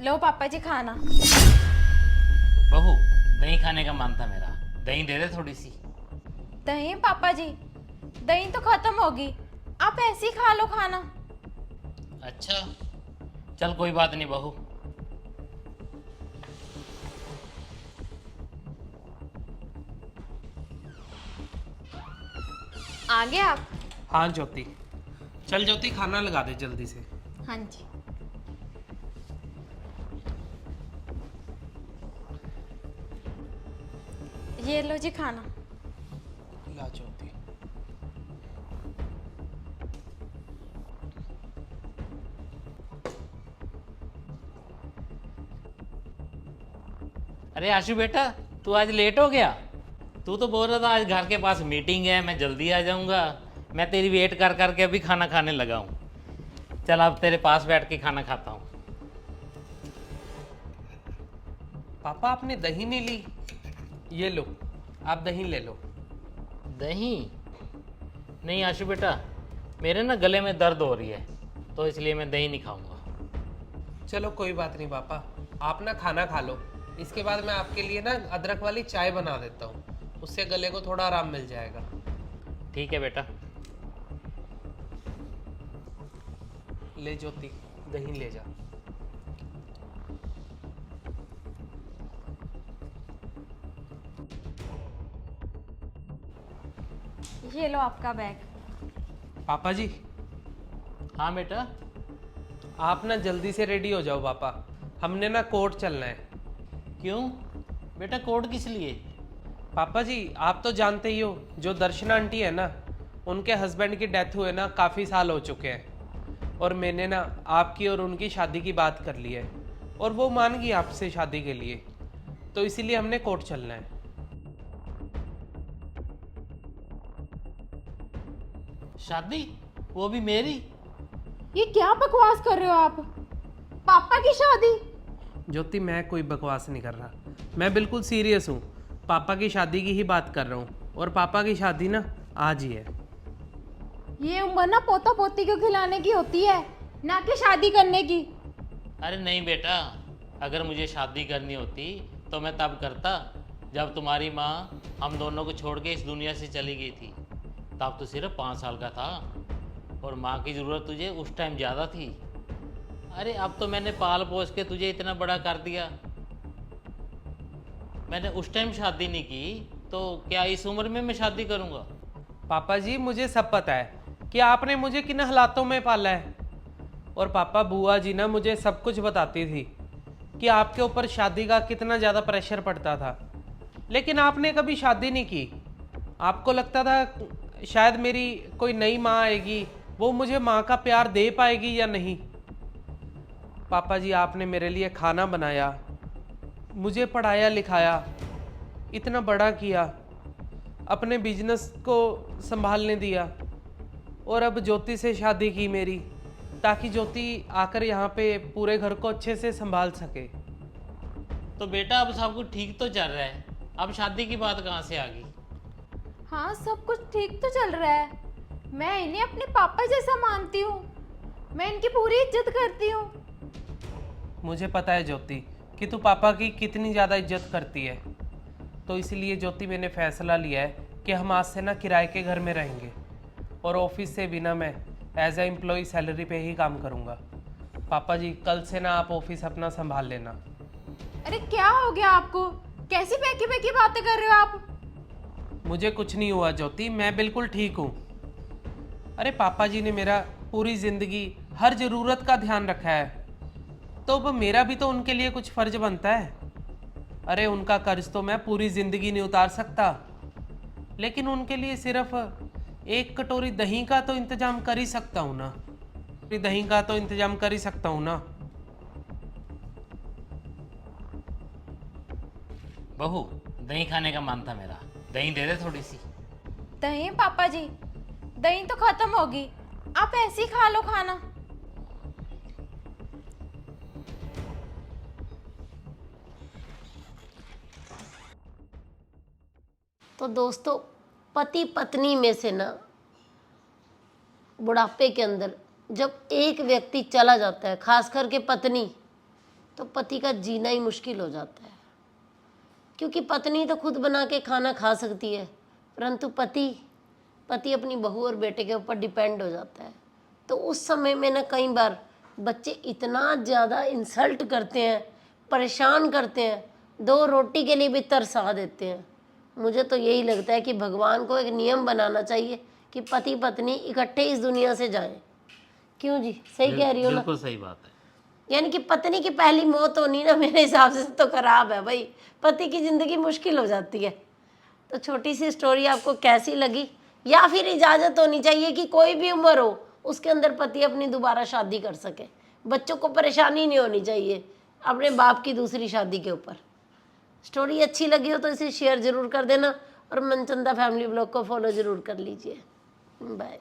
लो पापा जी खाना। बहू, दही खाने का मन था मेरा, दही दे दे थोड़ी सी। दही पापा जी, दही तो खत्म होगी, आप ऐसे ही खा लो खाना। अच्छा, चल कोई बात नहीं बहू। आ गए आप? हाँ ज्योति, चल ज्योति खाना लगा दे जल्दी से। हाँ जी। ये लो जी खाना। ला ज्योति। अरे आशु बेटा, तू आज लेट हो गया। तू तो बोल रहा था आज घर के पास मीटिंग है, मैं जल्दी आ जाऊंगा। मैं तेरी वेट कर करके अभी खाना खाने लगा हूँ। चल अब तेरे पास बैठ के खाना खाता हूँ। पापा आपने दही नहीं ली, ये लो, आप दही ले लो। दही? नहीं आशु बेटा, मेरे ना गले में दर्द हो रही है, तो इसलिए मैं दही नहीं खाऊंगा। चलो कोई बात नहीं पापा, आप ना खाना खा लो, इसके बाद मैं आपके लिए ना अदरक वाली चाय बना देता हूँ, उससे गले को थोड़ा आराम मिल जाएगा। ठीक है बेटा। ले ज्योति, दही ले जा। ये लो आपका बैग। पापा जी, हाँ बेटा। आप ना जल्दी से रेडी हो जाओ पापा, हमने ना कोर्ट चलना है। क्यों बेटा, कोर्ट किस लिए? पापा जी आप तो जानते ही हो, जो दर्शना आंटी है ना, उनके हस्बैंड की डेथ हुए ना काफ़ी साल हो चुके हैं, और मैंने ना आपकी और उनकी शादी की बात कर ली है, और वो मान गई आपसे शादी के लिए, तो इसीलिए हमने कोर्ट चलना है। शादी? वो भी मेरी? ये क्या बकवास कर रहे हो आप? पापा की शादी? ज्योति मैं कोई बकवास नहीं कर रहा, मैं बिल्कुल सीरियस हूँ, पापा की शादी की ही बात कर रहा हूँ, और पापा की शादी ना आज ही है। ये उम्र ना पोता पोती को खिलाने की होती है, ना कि शादी करने की। अरे नहीं बेटा, अगर मुझे शादी करनी होती तो मैं तब करता जब तुम्हारी माँ हम दोनों को छोड़ के इस दुनिया से चली गई थी। तब तो सिर्फ 5 साल का था, और माँ की ज़रूरत तुझे उस टाइम ज़्यादा थी। अरे अब तो मैंने पाल पोस के तुझे इतना बड़ा कर दिया। मैंने उस टाइम शादी नहीं की, तो क्या इस उम्र में मैं शादी करूँगा? पापा जी मुझे सब पता है कि आपने मुझे किन हालातों में पाला है, और पापा बुआ जी ना मुझे सब कुछ बताती थी कि आपके ऊपर शादी का कितना ज़्यादा प्रेशर पड़ता था, लेकिन आपने कभी शादी नहीं की। आपको लगता था शायद मेरी कोई नई माँ आएगी, वो मुझे माँ का प्यार दे पाएगी या नहीं। पापा जी आपने मेरे लिए खाना बनाया, मुझे पढ़ाया लिखाया, इतना बड़ा किया, अपने बिजनेस को संभालने दिया, और अब ज्योति से शादी की मेरी, ताकि ज्योति आकर यहाँ पे पूरे घर को अच्छे से संभाल सके। तो बेटा अब सब कुछ ठीक तो चल रहा है, अब शादी की बात कहाँ से आ गई? हाँ सब कुछ ठीक तो चल रहा है, मैं इन्हें अपने पापा जैसा मानती हूँ, मैं इनकी पूरी इज्जत करती हूँ। मुझे पता है ज्योति कि तू पापा की कितनी ज़्यादा इज्जत करती है, तो इसलिए ज्योति मैंने फैसला लिया है कि हम आज से ना किराए के घर में रहेंगे, और ऑफिस से भी ना मैं एज ए एम्प्लॉय सैलरी पे ही काम करूँगा। पापा जी कल से ना आप ऑफिस अपना संभाल लेना। अरे क्या हो गया आपको? कैसी बेकी बेकी बातें कर रहे हो आप? मुझे कुछ नहीं हुआ ज्योति, मैं बिल्कुल ठीक हूँ। अरे पापा जी ने मेरा पूरी ज़िंदगी हर ज़रूरत का ध्यान रखा है, तो अब मेरा भी तो उनके लिए कुछ फ़र्ज बनता है। अरे उनका कर्ज तो मैं पूरी ज़िंदगी नहीं उतार सकता, लेकिन उनके लिए सिर्फ एक कटोरी दही का तो इंतज़ाम कर ही सकता हूँ ना, दही का तो इंतज़ाम कर ही सकता हूँ ना। बहू, दही खाने का मन था मेरा, दही दे दे थोड़ी सी। दही पापा जी, दही तो खत्म होगी, आप ऐसे ही खा लो खाना। तो दोस्तों, पति पत्नी में से ना बुढ़ापे के अंदर जब एक व्यक्ति चला जाता है, खास करके पत्नी, तो पति का जीना ही मुश्किल हो जाता है, क्योंकि पत्नी तो खुद बना के खाना खा सकती है, परंतु पति अपनी बहू और बेटे के ऊपर डिपेंड हो जाता है। तो उस समय में ना कई बार बच्चे इतना ज़्यादा इंसल्ट करते हैं, परेशान करते हैं, 2 रोटी के लिए भी तरसा देते हैं। मुझे तो यही लगता है कि भगवान को एक नियम बनाना चाहिए कि पति पत्नी इकट्ठे इस दुनिया से जाएं। क्यों जी, सही कह रही हो ना? बिल्कुल सही बात है। यानी कि पत्नी की पहली मौत होनी ना मेरे हिसाब से तो खराब है भाई, पति की ज़िंदगी मुश्किल हो जाती है। तो छोटी सी स्टोरी आपको कैसी लगी, या फिर इजाज़त होनी चाहिए कि कोई भी उम्र हो उसके अंदर पति अपनी दोबारा शादी कर सके, बच्चों को परेशानी नहीं होनी चाहिए अपने बाप की दूसरी शादी के ऊपर। स्टोरी अच्छी लगी हो तो इसे शेयर ज़रूर कर देना और मनचंदा फैमिली ब्लॉग को फॉलो ज़रूर कर लीजिए। बाय।